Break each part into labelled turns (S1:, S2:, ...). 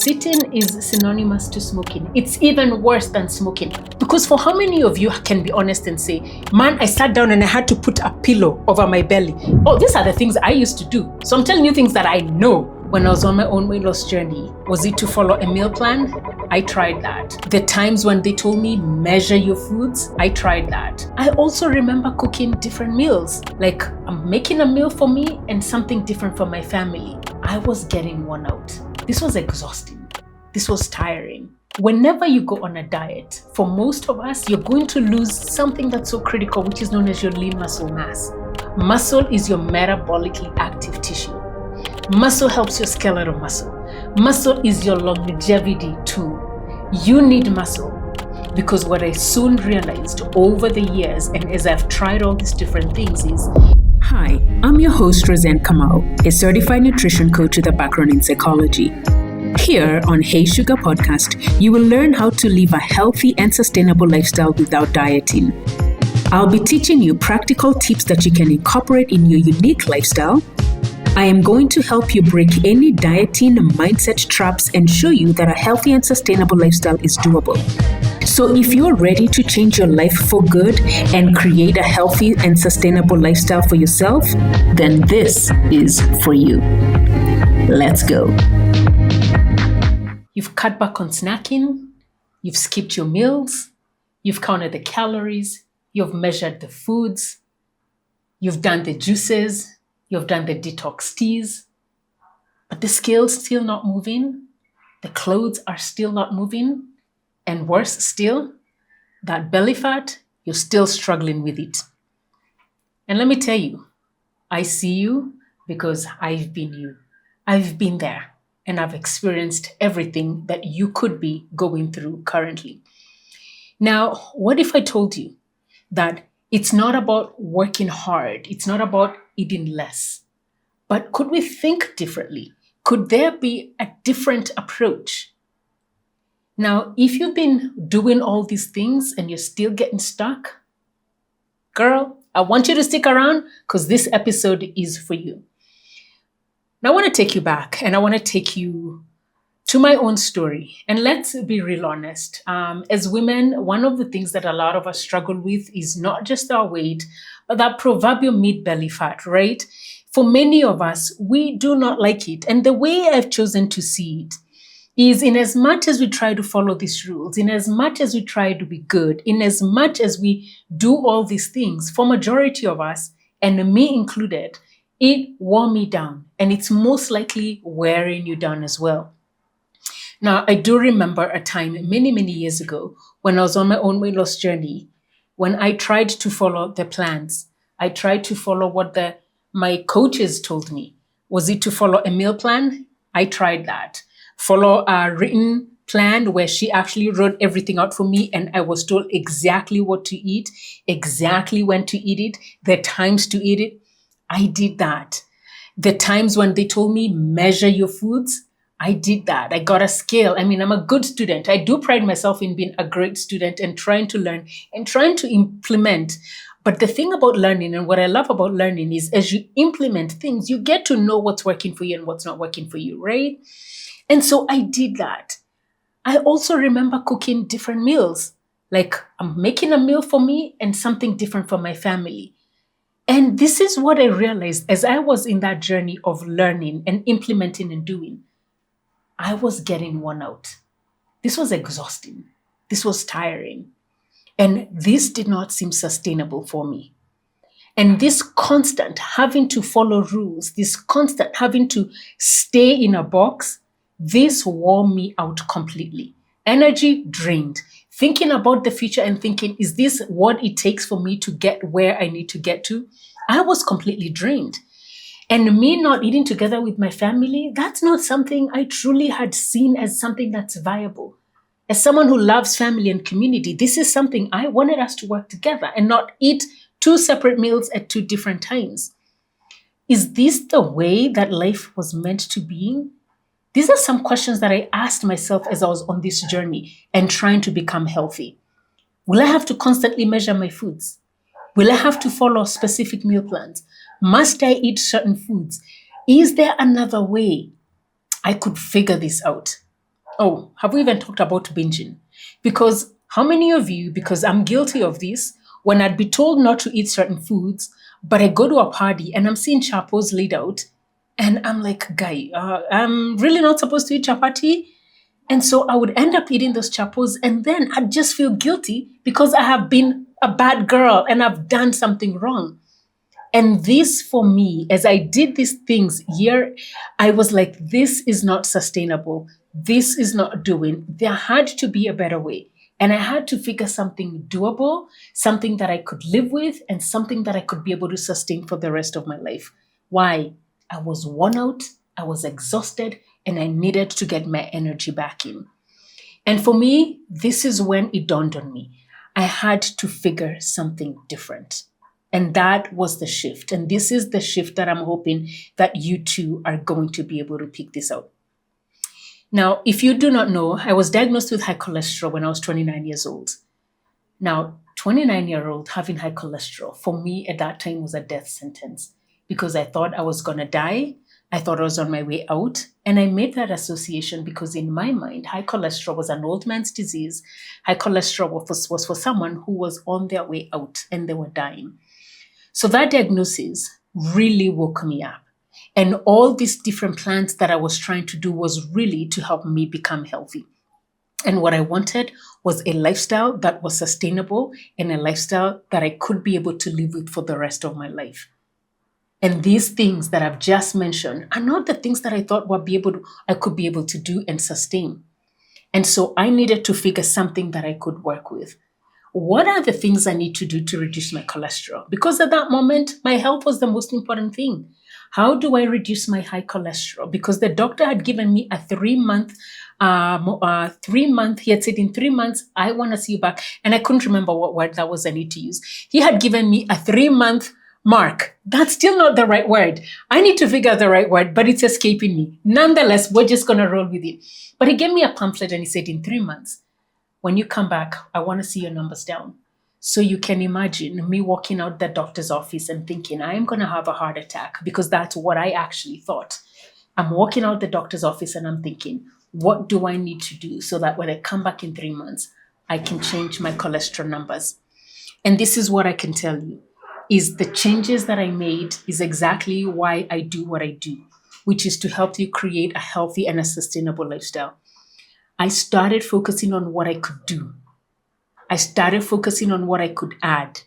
S1: Sitting is synonymous to smoking. It's even worse than smoking. Because for how many of you can be honest and say, man, I sat down and I had to put a pillow over my belly. Oh, these are the things I used to do. So I'm telling you things that I know. When I was on my own weight loss journey, was it to follow a meal plan? I tried that. The times when they told me measure your foods, I tried that. I also remember cooking different meals. Like I'm making a meal for me and something different for my family. I was getting worn out. This was exhausting. This was tiring. Whenever you go on a diet, for most of us, you're going to lose something that's so critical, which is known as your lean muscle mass. Muscle is your metabolically active tissue. Muscle helps your skeletal muscle. Muscle is your longevity tool. You need muscle because what I soon realized over the years and as I've tried all these different things is,
S2: hi, I'm your host, Roseanne Kamau, a certified nutrition coach with a background in psychology. Here on Hey Sugar Podcast, you will learn how to live a healthy and sustainable lifestyle without dieting. I'll be teaching you practical tips that you can incorporate in your unique lifestyle. I am going to help you break any dieting mindset traps and show you that a healthy and sustainable lifestyle is doable. So if you're ready to change your life for good and create a healthy and sustainable lifestyle for yourself, then this is for you. Let's go.
S1: You've cut back on snacking, you've skipped your meals, you've counted the calories, you've measured the foods, you've done the juices, you've done the detox teas, but the scale's still not moving, the clothes are still not moving, and worse still, that belly fat, you're still struggling with it. And let me tell you, I see you because I've been you. I've been there and I've experienced everything that you could be going through currently. Now, what if I told you that it's not about working hard, it's not about eating less, but could we think differently? Could there be a different approach? Now, if you've been doing all these things and you're still getting stuck, girl, I want you to stick around because this episode is for you. Now, I want to take you back and I want to take you to my own story. And let's be real honest. As women, one of the things that a lot of us struggle with is not just our weight, but that proverbial mid-belly fat, right? For many of us, we do not like it. And the way I've chosen to see it is in as much as we try to follow these rules, in as much as we try to be good, in as much as we do all these things, for majority of us, and me included, it wore me down. And it's most likely wearing you down as well. Now, I do remember a time many, many years ago when I was on my own weight loss journey, when I tried to follow the plans. I tried to follow what my coaches told me. Was it to follow a meal plan? I tried that. Follow a written plan where she actually wrote everything out for me and I was told exactly what to eat, exactly when to eat it, the times to eat it. I did that. The times when they told me measure your foods, I did that. I got a scale. I mean, I'm a good student. I do pride myself in being a great student and trying to learn and trying to implement. But the thing about learning and what I love about learning is as you implement things, you get to know what's working for you and what's not working for you, right? And so I did that. I also remember cooking different meals. Like I'm making a meal for me and something different for my family. And this is what I realized as I was in that journey of learning and implementing and doing. I was getting worn out. This was exhausting. This was tiring. And this did not seem sustainable for me. And this constant having to follow rules, this constant having to stay in a box, this wore me out completely. Energy drained. Thinking about the future and thinking, is this what it takes for me to get where I need to get to? I was completely drained. And me not eating together with my family, that's not something I truly had seen as something that's viable. As someone who loves family and community, this is something I wanted us to work together and not eat two separate meals at two different times. Is this the way that life was meant to be? These are some questions that I asked myself as I was on this journey and trying to become healthy. Will I have to constantly measure my foods? Will I have to follow specific meal plans? Must I eat certain foods? Is there another way I could figure this out? Oh, have we even talked about binging? Because how many of you, because I'm guilty of this, when I'd be told not to eat certain foods, but I go to a party and I'm seeing chapos laid out, and I'm like, guy, I'm really not supposed to eat chapati. And so I would end up eating those chapos, and then I'd just feel guilty because I have been a bad girl and I've done something wrong. And this for me, as I did these things here, I was like, this is not sustainable. This is not doing. There had to be a better way. And I had to figure something doable, something that I could live with, and something that I could be able to sustain for the rest of my life. Why? I was worn out, I was exhausted, and I needed to get my energy back in. And for me, this is when it dawned on me. I had to figure something different. And that was the shift. And this is the shift that I'm hoping that you too are going to be able to pick this out. Now, if you do not know, I was diagnosed with high cholesterol when I was 29 years old. Now, 29-year-old having high cholesterol for me at that time was a death sentence because I thought I was going to die. I thought I was on my way out. And I made that association because in my mind, high cholesterol was an old man's disease. High cholesterol was for someone who was on their way out and they were dying. So that diagnosis really woke me up. And all these different plans that I was trying to do was really to help me become healthy. And what I wanted was a lifestyle that was sustainable and a lifestyle that I could be able to live with for the rest of my life. And these things that I've just mentioned are not the things that I thought I could be able to do and sustain. And so I needed to figure something that I could work with. What are the things I need to do to reduce my cholesterol? Because at that moment, my health was the most important thing. How do I reduce my high cholesterol? Because the doctor had given me a 3-month, he had said in 3 months, I want to see you back. And I couldn't remember what word that was I need to use. He had given me a 3-month mark. That's still not the right word. I need to figure out the right word, but it's escaping me. Nonetheless, we're just going to roll with it. But he gave me a pamphlet and he said, in 3 months, when you come back, I want to see your numbers down. So you can imagine me walking out the doctor's office and thinking, I am going to have a heart attack because that's what I actually thought. I'm walking out the doctor's office and I'm thinking, what do I need to do so that when I come back in 3 months, I can change my cholesterol numbers? And this is what I can tell you, is the changes that I made is exactly why I do what I do, which is to help you create a healthy and a sustainable lifestyle. I started focusing on what I could do. I started focusing on what I could add.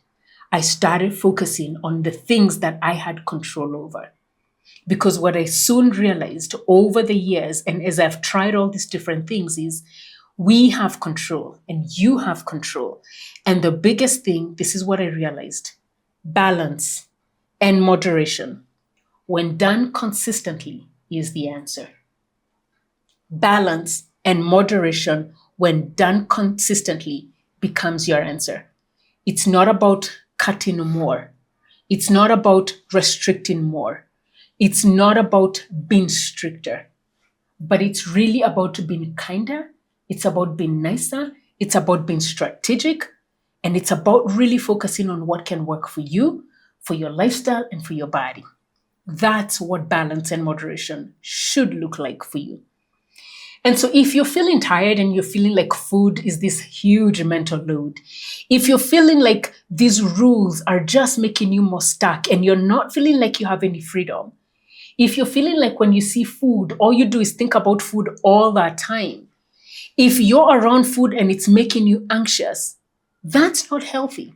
S1: I started focusing on the things that I had control over. Because what I soon realized over the years, and as I've tried all these different things, is we have control and you have control. And the biggest thing, this is what I realized, balance and moderation, when done consistently, is the answer. Balance and moderation, when done consistently, becomes your answer. It's not about cutting more. It's not about restricting more. It's not about being stricter, but it's really about being kinder. It's about being nicer. It's about being strategic. And it's about really focusing on what can work for you, for your lifestyle, and for your body. That's what balance and moderation should look like for you. And so if you're feeling tired and you're feeling like food is this huge mental load, if you're feeling like these rules are just making you more stuck and you're not feeling like you have any freedom, if you're feeling like when you see food, all you do is think about food all that time, if you're around food and it's making you anxious, that's not healthy.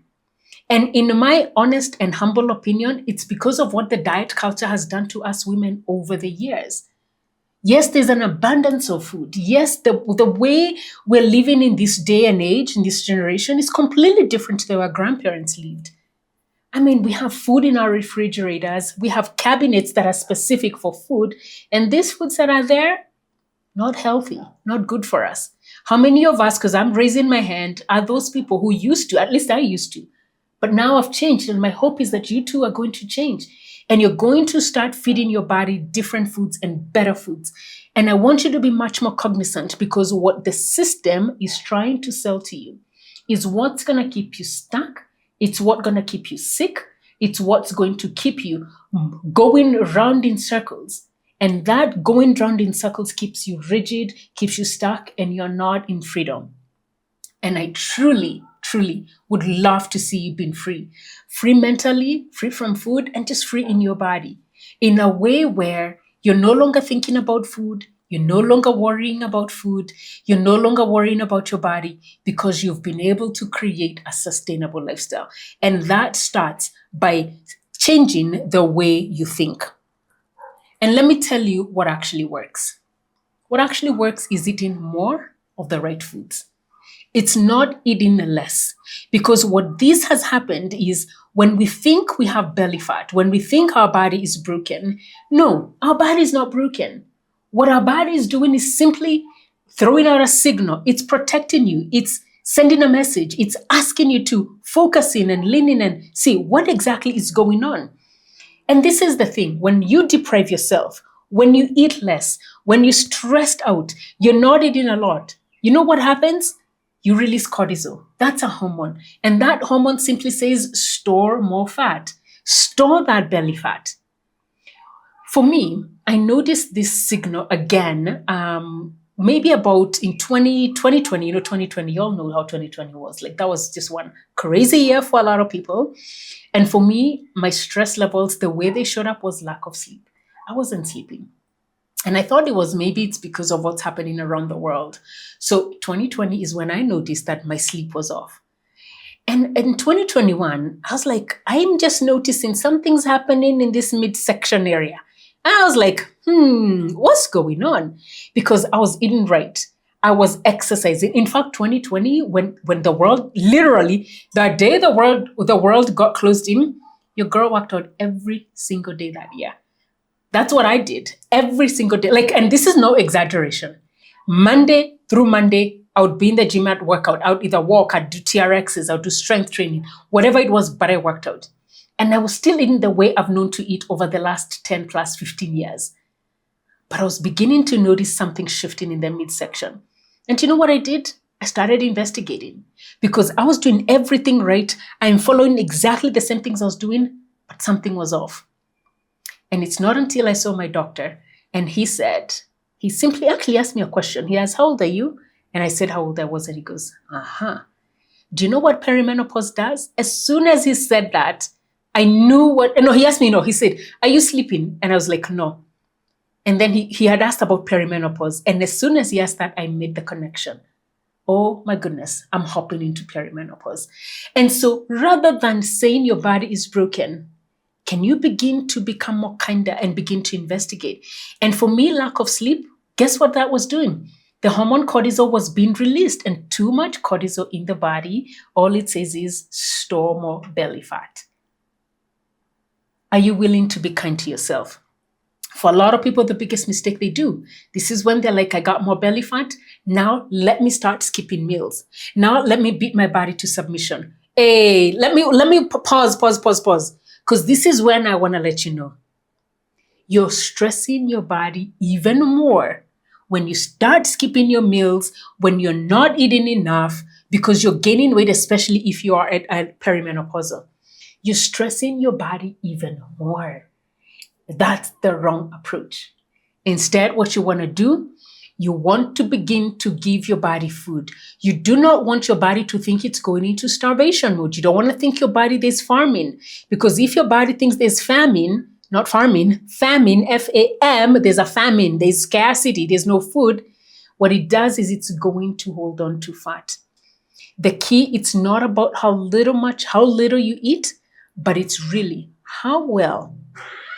S1: And in my honest and humble opinion, it's because of what the diet culture has done to us women over the years. Yes, there's an abundance of food. Yes, the way we're living in this day and age, in this generation, is completely different to the way our grandparents lived. I mean, we have food in our refrigerators. We have cabinets that are specific for food. And these foods that are there, not healthy, not good for us. How many of us, because I'm raising my hand, are those people who used to, at least I used to, but now I've changed. And my hope is that you too are going to change. And you're going to start feeding your body different foods and better foods. And I want you to be much more cognizant, because what the system is trying to sell to you is what's going to keep you stuck. It's what's going to keep you sick. It's what's going to keep you going round in circles. And that going round in circles keeps you rigid, keeps you stuck, and you're not in freedom. And I truly, truly would love to see you being free. Free mentally, free from food, and just free in your body. In a way where you're no longer thinking about food, you're no longer worrying about food, you're no longer worrying about your body because you've been able to create a sustainable lifestyle. And that starts by changing the way you think. And let me tell you what actually works. What actually works is eating more of the right foods. It's not eating less. Because what this has happened is when we think we have belly fat, when we think our body is broken, no, our body is not broken. What our body is doing is simply throwing out a signal. It's protecting you. It's sending a message. It's asking you to focus in and lean in and see what exactly is going on. And this is the thing. When you deprive yourself, when you eat less, when you're stressed out, you're not eating a lot, you know what happens? You release cortisol. That's a hormone. And that hormone simply says, store more fat. Store that belly fat. For me, I noticed this signal again, maybe about in 2020, 2020, you all know how 2020 was. Like that was just one crazy year for a lot of people. And for me, my stress levels, the way they showed up was lack of sleep. I wasn't sleeping. And I thought maybe it's because of what's happening around the world. So 2020 is when I noticed that my sleep was off. And in 2021, I was like, I'm just noticing something's happening in this midsection area. And I was like, what's going on? Because I was eating right. I was exercising. In fact, 2020, when the world, literally, the day the world got closed in, your girl worked out every single day that year. That's what I did every single day. And this is no exaggeration. Monday through Monday, I would be in the gym at workout. I would either walk, I'd do TRXs, I would do strength training, whatever it was, but I worked out. And I was still eating the way I've known to eat over the last 10 plus 15 years. But I was beginning to notice something shifting in the midsection. And you know what I did? I started investigating because I was doing everything right. I'm following exactly the same things I was doing, but something was off. And it's not until I saw my doctor and he simply actually asked me a question. He asked, how old are you? And I said how old I was. And he goes, do you know what perimenopause does? As soon as he said that, I knew he asked me, he said, are you sleeping? And I was like, no. And then he had asked about perimenopause. And as soon as he asked that, I made the connection. Oh my goodness, I'm hopping into perimenopause. And so rather than saying your body is broken, can you begin to become more kinder and begin to investigate? And for me, lack of sleep, guess what that was doing? The hormone cortisol was being released, and too much cortisol in the body, all it says is store more belly fat. Are you willing to be kind to yourself? For a lot of people, the biggest mistake they do, this is when they're like, I got more belly fat. Now let me start skipping meals. Now let me beat my body to submission. Hey, let me pause. Because this is when I want to let you know. You're stressing your body even more when you start skipping your meals, when you're not eating enough, because you're gaining weight, especially if you are at perimenopausal. You're stressing your body even more. That's the wrong approach. Instead, what you want to do, you want to begin to give your body food. You do not want your body to think it's going into starvation mode. You don't want to think your body there's famine. Because if your body thinks there's famine, not farming, famine, F-A-M, there's a famine, there's scarcity, there's no food, what it does is it's going to hold on to fat. The key, it's not about how little you eat, but it's really how well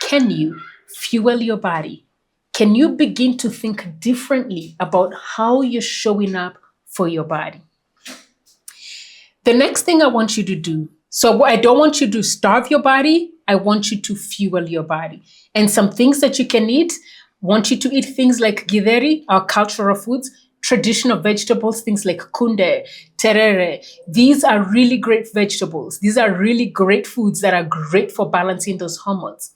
S1: can you fuel your body. Can you begin to think differently about how you're showing up for your body? The next thing I want you to do, so I don't want you to starve your body. I want you to fuel your body. And some things that you can eat, want you to eat things like githeri, our cultural foods, traditional vegetables, things like kunde, terere. These are really great vegetables. These are really great foods that are great for balancing those hormones.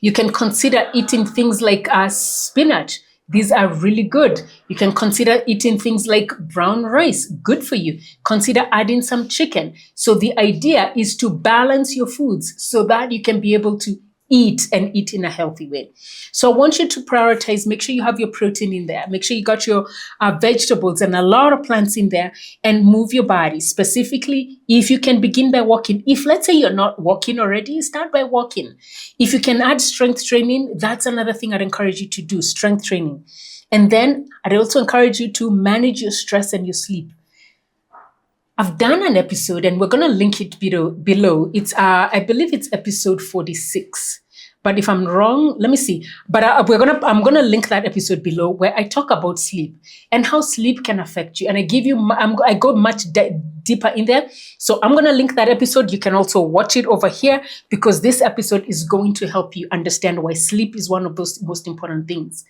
S1: You can consider eating things like spinach. These are really good. You can consider eating things like brown rice, good for you. Consider adding some chicken. So the idea is to balance your foods so that you can be able to eat and eat in a healthy way. So I want you to prioritize, make sure you have your protein in there, make sure you got your vegetables and a lot of plants in there, and move your body. Specifically, if you can begin by walking. If let's say you're not walking already, start by walking. If you can add strength training, that's another thing I'd encourage you to do, strength training. And then I'd also encourage you to manage your stress and your sleep. I've done an episode, and we're going to link it below. It's, I believe it's episode 46. But if I'm wrong, let me see. But I'm going to link that episode below, where I talk about sleep and how sleep can affect you. And I go much deeper in there. So I'm going to link that episode. You can also watch it over here, because this episode is going to help you understand why sleep is one of those most important things.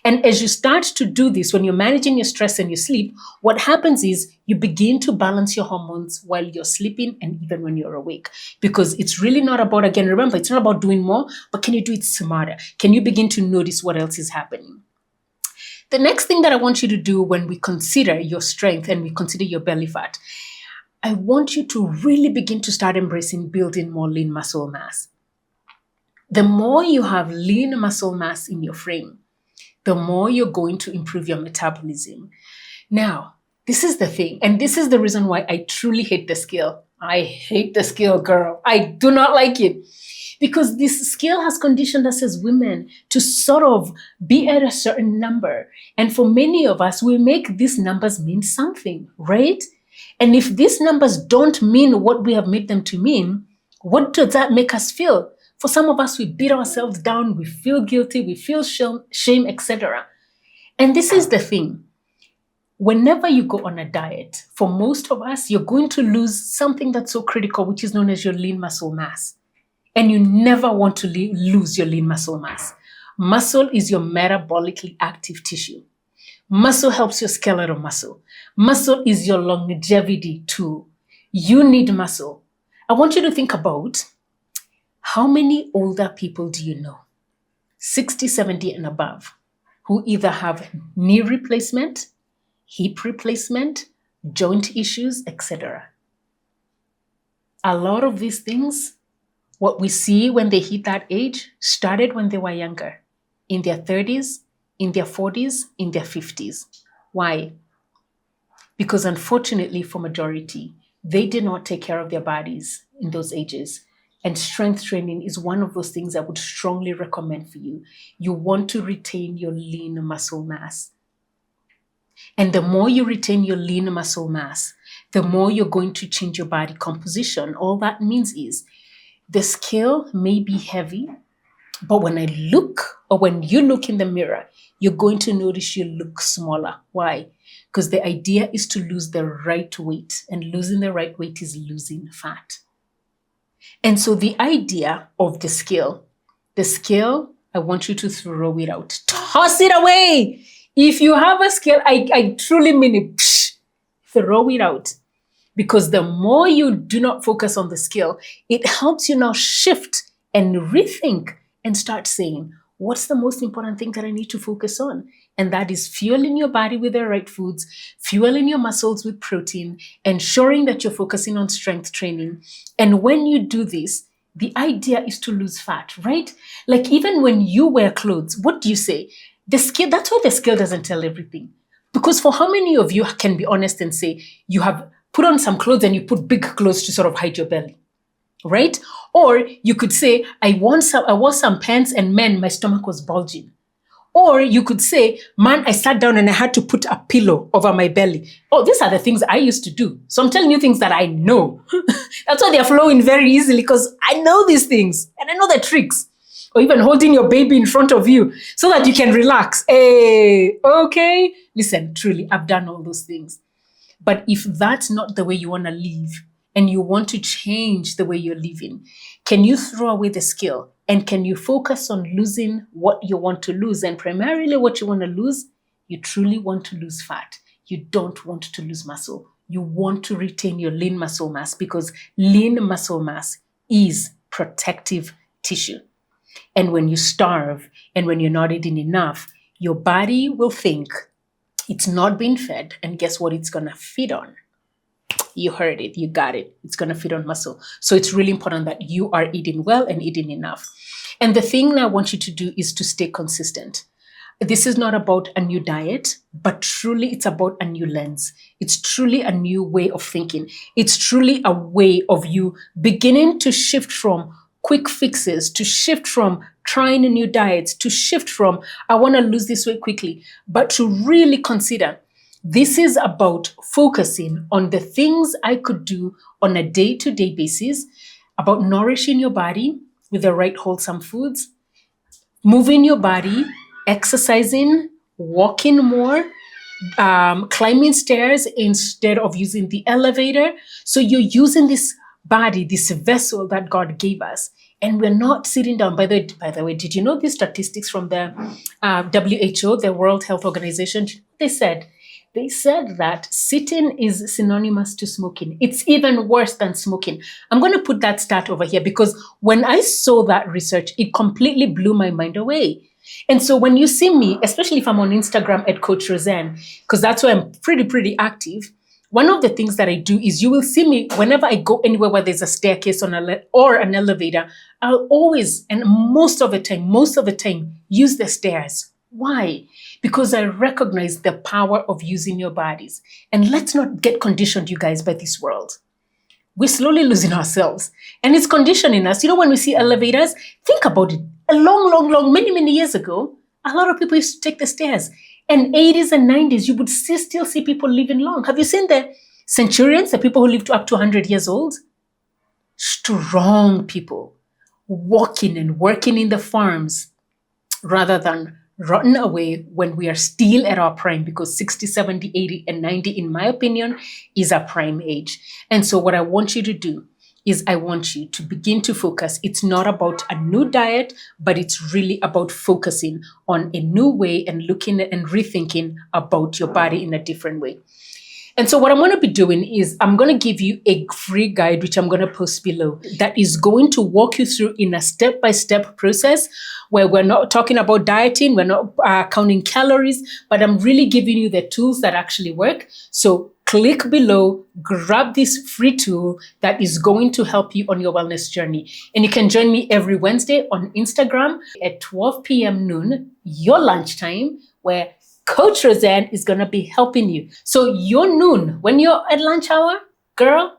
S1: And as you start to do this, when you're managing your stress and your sleep, what happens is you begin to balance your hormones while you're sleeping and even when you're awake. Because it's really not about, again, remember, it's not about doing more, but can you do it smarter? Can you begin to notice what else is happening? The next thing that I want you to do when we consider your strength and we consider your belly fat, I want you to really begin to start embracing building more lean muscle mass. The more you have lean muscle mass in your frame, the more you're going to improve your metabolism. Now, this is the thing, and this is the reason why I truly hate the scale. I hate the scale, girl. I do not like it. Because this scale has conditioned us as women to sort of be at a certain number. And for many of us, we make these numbers mean something, right? And if these numbers don't mean what we have made them to mean, what does that make us feel? For some of us, we beat ourselves down, we feel guilty, we feel shame, etc. And this is the thing. Whenever you go on a diet, for most of us, you're going to lose something that's so critical, which is known as your lean muscle mass. And you never want to lose your lean muscle mass. Muscle is your metabolically active tissue. Muscle helps your skeletal muscle. Muscle is your longevity tool. You need muscle. I want you to think about, how many older people do you know, 60, 70 and above, who either have knee replacement, hip replacement, joint issues, etc.? A lot of these things, what we see when they hit that age, started when they were younger, in their 30s, in their 40s, in their 50s. Why? Because unfortunately, for majority, they did not take care of their bodies in those ages. And strength training is one of those things I would strongly recommend for you. You want to retain your lean muscle mass. And the more you retain your lean muscle mass, the more you're going to change your body composition. All that means is the scale may be heavy, but when you look in the mirror, you're going to notice you look smaller. Why? Because the idea is to lose the right weight, and losing the right weight is losing fat. And so the idea of the scale, I want you to throw it out. Toss it away. If you have a scale, I truly mean it. Throw it out. Because the more you do not focus on the scale, it helps you now shift and rethink and start saying, what's the most important thing that I need to focus on? And that is fueling your body with the right foods, fueling your muscles with protein, ensuring that you're focusing on strength training. And when you do this, the idea is to lose fat, right? Like even when you wear clothes, what do you say? The scale, that's why the scale doesn't tell everything. Because for how many of you can be honest and say you have put on some clothes and you put big clothes to sort of hide your belly, right? Or you could say, I wore some pants and man, my stomach was bulging. Or you could say, man, I sat down and I had to put a pillow over my belly. Oh, these are the things I used to do. So I'm telling you things that I know. That's why they're flowing very easily, because I know these things and I know the tricks. Or even holding your baby in front of you so that you can relax. Hey, okay. Listen, truly, I've done all those things. But if that's not the way you want to live and you want to change the way you're living, can you throw away the scale? And can you focus on losing what you want to lose? And primarily what you want to lose, you truly want to lose fat. You don't want to lose muscle. You want to retain your lean muscle mass, because lean muscle mass is protective tissue. And when you starve and when you're not eating enough, your body will think it's not being fed. And guess what it's going to feed on? You heard it. You got it. It's going to feed on muscle. So it's really important that you are eating well and eating enough. And the thing I want you to do is to stay consistent. This is not about a new diet, but truly it's about a new lens. It's truly a new way of thinking. It's truly a way of you beginning to shift from quick fixes, to shift from trying new diets, to shift from, I want to lose this weight quickly, but to really consider this is about focusing on the things I could do on a day-to-day basis, about nourishing your body with the right wholesome foods, moving your body, exercising, walking more, climbing stairs instead of using the elevator. So you're using this body, this vessel that God gave us, and we're not sitting down. By the way, did you know these statistics from the WHO, the World Health Organization? They said that sitting is synonymous to smoking. It's even worse than smoking. I'm going to put that stat over here because when I saw that research, it completely blew my mind away. And so when you see me, especially if I'm on Instagram at Coach Roseanne, because that's where I'm pretty active, one of the things that I do is you will see me whenever I go anywhere where there's a staircase or an elevator, I'll always, and most of the time, use the stairs. Why? Because I recognize the power of using your bodies. And let's not get conditioned, you guys, by this world. We're slowly losing ourselves. And it's conditioning us. You know, when we see elevators, think about it. A long, many years ago, a lot of people used to take the stairs. And 80s and 90s, you would still see people living long. Have you seen the centurions, the people who lived up to 100 years old? Strong people, walking and working in the farms rather than rotting away when we are still at our prime, because 60, 70, 80, and 90, in my opinion, is a prime age. And so what I want you to do is I want you to begin to focus. It's not about a new diet, but it's really about focusing on a new way and looking at and rethinking about your body in a different way. And so what I'm going to be doing is I'm going to give you a free guide, which I'm going to post below, that is going to walk you through in a step-by-step process where we're not talking about dieting, we're not counting calories, but I'm really giving you the tools that actually work. So click below, grab this free tool that is going to help you on your wellness journey. And you can join me every Wednesday on Instagram at 12 p.m. noon, your lunchtime, where Coach Roseanne is going to be helping you. So your noon, when you're at lunch hour,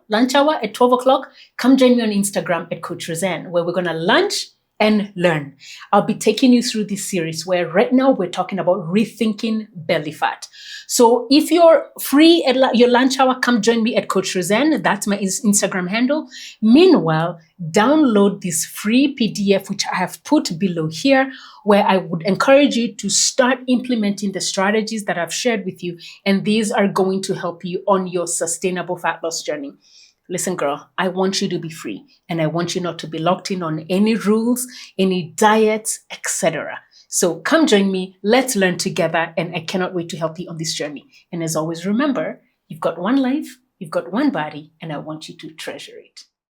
S1: lunch hour at 12 o'clock, come join me on Instagram at Coach Roseanne, where we're going to lunch and learn. I'll be taking you through this series where right now we're talking about rethinking belly fat. So if you're free at your lunch hour, come join me at Coach Roseanne. That's my Instagram handle. Meanwhile, download this free PDF, which I have put below here, where I would encourage you to start implementing the strategies that I've shared with you. And these are going to help you on your sustainable fat loss journey. Listen, girl, I want you to be free, and I want you not to be locked in on any rules, any diets, etc. So come join me, let's learn together, and I cannot wait to help you on this journey. And as always, remember, you've got one life, you've got one body, and I want you to treasure it.